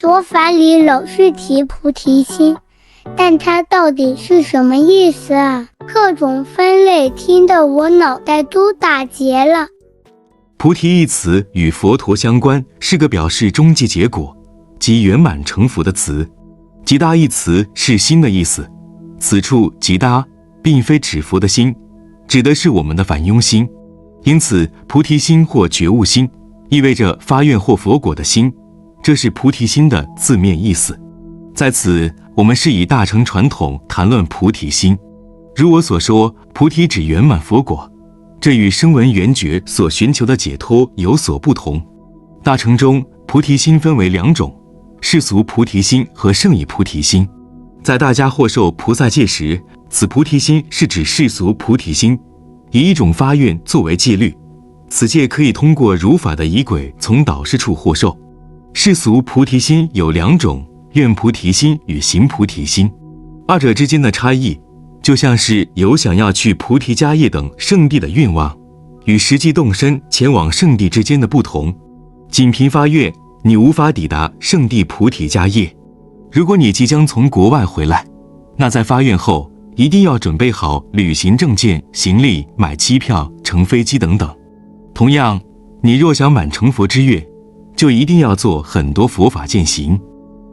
佛法里老是提菩提心，但它到底是什么意思啊？各种分类听得我脑袋都打结了。菩提一词与佛陀相关，是个表示终极结果，即圆满成佛的词。吉达一词是心的意思，此处吉达并非指佛的心，指的是我们的反庸心。因此菩提心或觉悟心意味着发愿或佛果的心，这是菩提心的字面意思。在此我们是以大乘传统谈论菩提心。如我所说，菩提指圆满佛果，这与声闻缘觉所寻求的解脱有所不同。大乘中菩提心分为两种，世俗菩提心和圣意菩提心。在大家获受菩萨戒时，此菩提心是指世俗菩提心，以一种发愿作为戒律，此戒可以通过如法的仪轨从导师处获受。世俗菩提心有两种，愿菩提心与行菩提心。二者之间的差异就像是有想要去菩提迦叶等圣地的愿望，与实际动身前往圣地之间的不同。仅凭发愿，你无法抵达圣地菩提迦叶。如果你即将从国外回来，那在发愿后一定要准备好旅行证件、行李、买机票、乘飞机等等。同样，你若想满成佛之愿，就一定要做很多佛法践行。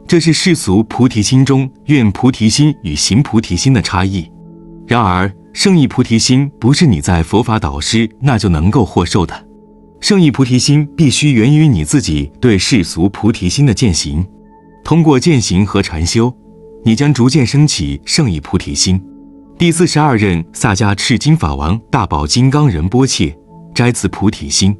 这是世俗菩提心中愿菩提心与行菩提心的差异。然而圣意菩提心不是你在佛法导师那就能够获受的，圣意菩提心必须源于你自己对世俗菩提心的践行。通过践行和禅修，你将逐渐升起圣意菩提心。第42任萨迦赤金法王大宝金刚仁波切摘自菩提心。